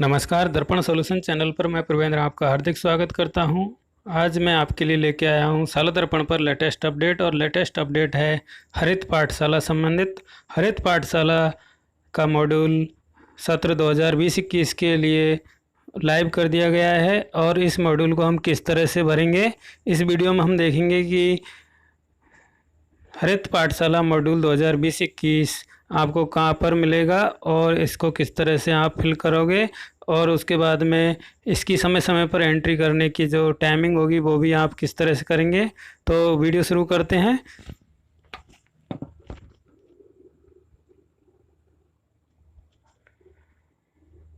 नमस्कार, दर्पण solution channel पर मैं प्रवेंद्र आपका हार्दिक स्वागत करता हूं। आज मैं आपके लिए लेके आया हूं शाला दर्पण पर लेटेस्ट अपडेट। और लेटेस्ट अपडेट है हरित पाठशाला संबंधित। हरित पाठशाला का मॉड्यूल सत्र 2020-21 के लिए लाइव कर दिया गया है और इस मॉड्यूल को हम किस तरह से भरेंगे, इस वीडियो में हम देखेंगे कि हरित पाठशाला मॉड्यूल 2020-21 आपको कहाँ पर मिलेगा और इसको किस तरह से आप फिल करोगे, और उसके बाद में इसकी समय समय पर एंट्री करने की जो टाइमिंग होगी वो भी आप किस तरह से करेंगे। तो वीडियो शुरू करते हैं।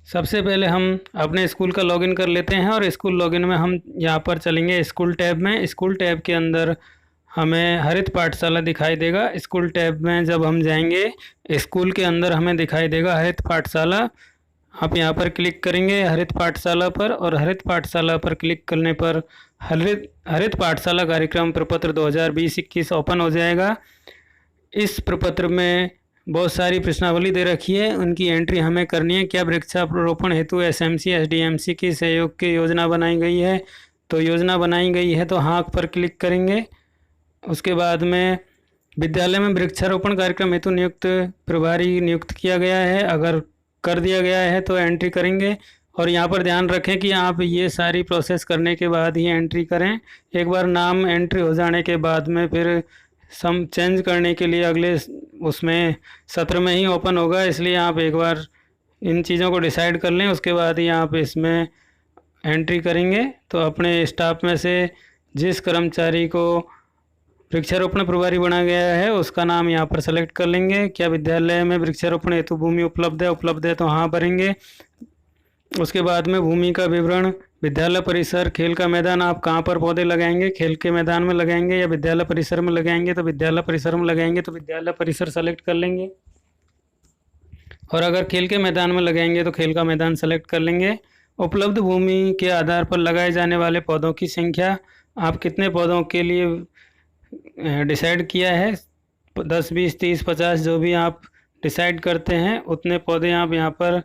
सबसे पहले हम अपने स्कूल का लॉगिन कर लेते हैं और स्कूल लॉगिन में हम यहाँ पर चलेंगे स्कूल टैब में। स्कूल टैब के अंदर हमें हरित पाठशाला दिखाई देगा। स्कूल टैब में जब हम जाएंगे स्कूल के अंदर हमें दिखाई देगा हरित पाठशाला। आप यहाँ पर क्लिक करेंगे हरित पाठशाला पर, और हरित पाठशाला पर क्लिक करने पर हरित पाठशाला कार्यक्रम प्रपत्र 2020-21 ओपन हो जाएगा। इस प्रपत्र में बहुत सारी प्रश्नावली दे रखी है, उनकी एंट्री हमें करनी है। क्या वृक्षारोपण हेतु एसएमसी एसडीएमसी की सहयोग की योजना बनाई गई है? तो योजना बनाई गई है तो हाँ पर क्लिक करेंगे। उसके बाद में विद्यालय में वृक्षारोपण कार्यक्रम हेतु नियुक्त प्रभारी नियुक्त किया गया है, अगर कर दिया गया है तो एंट्री करेंगे। और यहाँ पर ध्यान रखें कि आप ये सारी प्रोसेस करने के बाद ही एंट्री करें। एक बार नाम एंट्री हो जाने के बाद में फिर सम चेंज करने के लिए अगले उसमें सत्र में ही ओपन होगा, इसलिए आप एक बार इन चीज़ों को डिसाइड कर लें, उसके बाद ही आप इसमें एंट्री करेंगे। तो अपने स्टाफ में से जिस कर्मचारी को वृक्षारोपण प्रभारी बना गया है उसका नाम यहाँ पर सेलेक्ट कर लेंगे। क्या विद्यालय में वृक्षारोपण हेतु भूमि उपलब्ध है तो हाँ भरेंगे। उसके बाद में भूमि का विवरण, विद्यालय परिसर, खेल का मैदान, आप कहाँ पर पौधे लगाएंगे, खेल के मैदान में लगाएंगे या विद्यालय परिसर में लगाएंगे, तो विद्यालय परिसर में लगाएंगे तो विद्यालय परिसर सेलेक्ट कर लेंगे। और अगर खेल के मैदान में लगाएंगे तो खेल का मैदान सेलेक्ट कर लेंगे। उपलब्ध भूमि के आधार पर लगाए जाने वाले पौधों की संख्या, आप कितने पौधों के लिए डिसाइड किया है, 10 20 30 50 जो भी आप डिसाइड करते हैं उतने पौधे आप यहाँ पर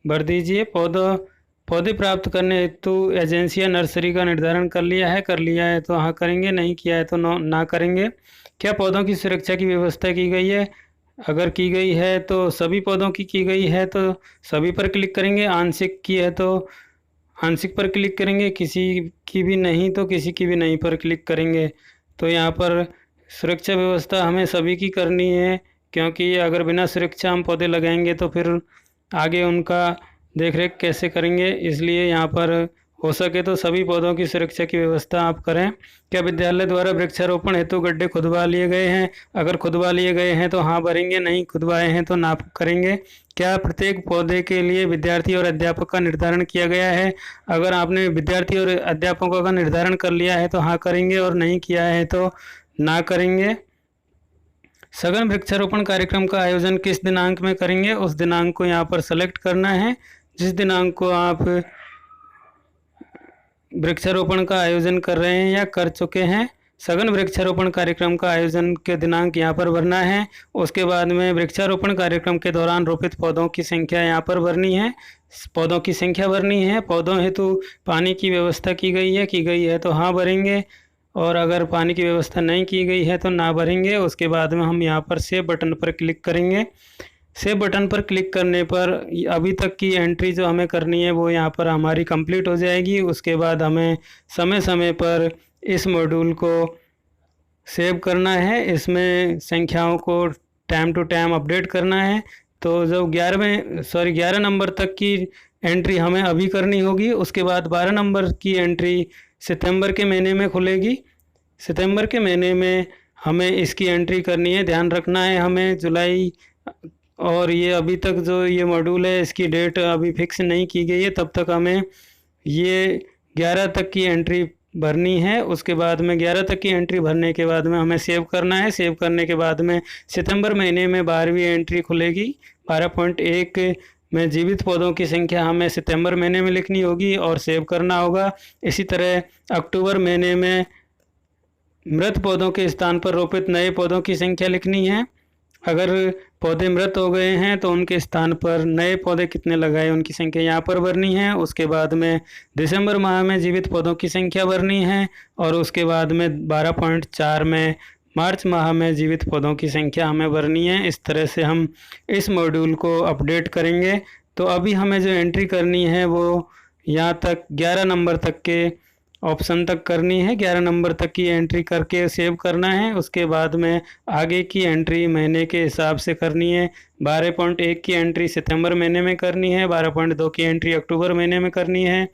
भर दीजिए। पौधे प्राप्त करने हेतु एजेंसी या नर्सरी का निर्धारण कर लिया है तो हाँ करेंगे, नहीं किया है तो ना करेंगे। क्या पौधों की सुरक्षा की व्यवस्था की गई है? अगर की गई है तो सभी पौधों की गई है तो सभी पर क्लिक करेंगे। आंशिक की है तो आंशिक पर क्लिक करेंगे, किसी की भी नहीं तो किसी की भी नहीं पर क्लिक करेंगे। तो यहाँ पर सुरक्षा व्यवस्था हमें सभी की करनी है, क्योंकि अगर बिना सुरक्षा हम पौधे लगाएंगे तो फिर आगे उनका देखरेख कैसे करेंगे, इसलिए यहाँ पर हो सके तो सभी पौधों की सुरक्षा की व्यवस्था आप करें। क्या विद्यालय द्वारा वृक्षारोपण हेतु गड्ढे खुदवा लिए गए हैं? अगर खुदवा लिए गए हैं तो हाँ भरेंगे, नहीं खुदवाए हैं तो ना करेंगे। क्या प्रत्येक पौधे के लिए विद्यार्थी और अध्यापक का निर्धारण किया गया है? अगर आपने विद्यार्थी और अध्यापकों का निर्धारण कर लिया है तो हाँ करेंगे, और नहीं किया है तो ना करेंगे। सघन वृक्षारोपण कार्यक्रम का आयोजन किस दिनांक में करेंगे, उस दिनांक को यहाँ पर सेलेक्ट करना है। जिस दिनांक को आप वृक्षारोपण का आयोजन कर रहे हैं या कर चुके हैं, सघन वृक्षारोपण कार्यक्रम का आयोजन के दिनांक यहाँ पर भरना है। उसके बाद में वृक्षारोपण कार्यक्रम के दौरान रोपित पौधों की संख्या यहाँ पर भरनी है, पौधों की संख्या भरनी है। पौधों हेतु पानी की व्यवस्था की गई है तो हाँ भरेंगे, और अगर पानी की व्यवस्था नहीं की गई है तो ना भरेंगे। उसके बाद में हम यहाँ पर सेव बटन पर क्लिक करेंगे। सेव बटन पर क्लिक करने पर अभी तक की एंट्री जो हमें करनी है वो यहाँ पर हमारी कंप्लीट हो जाएगी। उसके बाद हमें समय समय पर इस मॉड्यूल को सेव करना है, इसमें संख्याओं को टाइम टू टाइम अपडेट करना है। तो जब 11 नंबर तक की एंट्री हमें अभी करनी होगी। उसके बाद 12 नंबर की एंट्री सितंबर के महीने में खुलेगी। सितंबर के महीने में हमें इसकी एंट्री करनी है। ध्यान रखना है हमें जुलाई, और ये अभी तक जो ये मॉड्यूल है इसकी डेट अभी फिक्स नहीं की गई है, तब तक हमें ये 11 तक की एंट्री भरनी है। उसके बाद में 11 तक की एंट्री भरने के बाद में हमें सेव करना है। सेव करने के बाद में सितंबर महीने में 12वीं एंट्री खुलेगी। 12.1 में जीवित पौधों की संख्या हमें सितंबर महीने में लिखनी होगी और सेव करना होगा। इसी तरह अक्टूबर महीने में मृत पौधों के स्थान पर रोपित नए पौधों की संख्या लिखनी है। अगर पौधे मृत हो गए हैं तो उनके स्थान पर नए पौधे कितने लगाए उनकी संख्या यहाँ पर भरनी है। उसके बाद में दिसंबर माह में जीवित पौधों की संख्या भरनी है और उसके बाद में 12.4 में मार्च माह में जीवित पौधों की संख्या हमें भरनी है। इस तरह से हम इस मॉड्यूल को अपडेट करेंगे। तो अभी हमें जो एंट्री करनी है वो यहाँ तक 11 नंबर तक के ऑप्शन तक करनी है। 11 नंबर तक की एंट्री करके सेव करना है। उसके बाद में आगे की एंट्री महीने के हिसाब से करनी है। 12.1 की एंट्री सितंबर महीने में करनी है, 12.2 की एंट्री अक्टूबर महीने में करनी है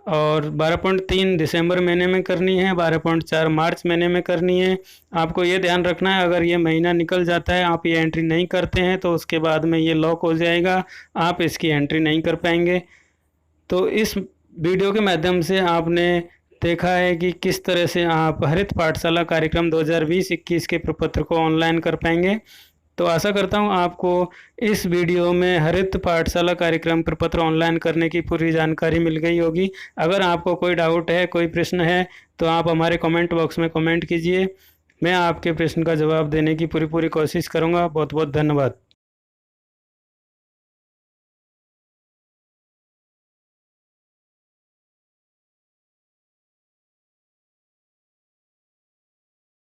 और 12.3 दिसंबर महीने में करनी है, 12.4 मार्च महीने में करनी है। आपको ये ध्यान रखना है, अगर ये महीना निकल जाता है, आप ये एंट्री नहीं करते हैं तो उसके बाद में ये लॉक हो जाएगा, आप इसकी एंट्री नहीं कर पाएंगे। तो इस वीडियो के माध्यम से आपने देखा है कि किस तरह से आप हरित पाठशाला कार्यक्रम 2020-21 के प्रपत्र को ऑनलाइन कर पाएंगे। तो आशा करता हूँ आपको इस वीडियो में हरित पाठशाला कार्यक्रम प्रपत्र ऑनलाइन करने की पूरी जानकारी मिल गई होगी। अगर आपको कोई डाउट है, कोई प्रश्न है तो आप हमारे कमेंट बॉक्स में कमेंट कीजिए। मैं आपके प्रश्न का जवाब देने की पूरी कोशिश करूँगा। बहुत बहुत धन्यवाद।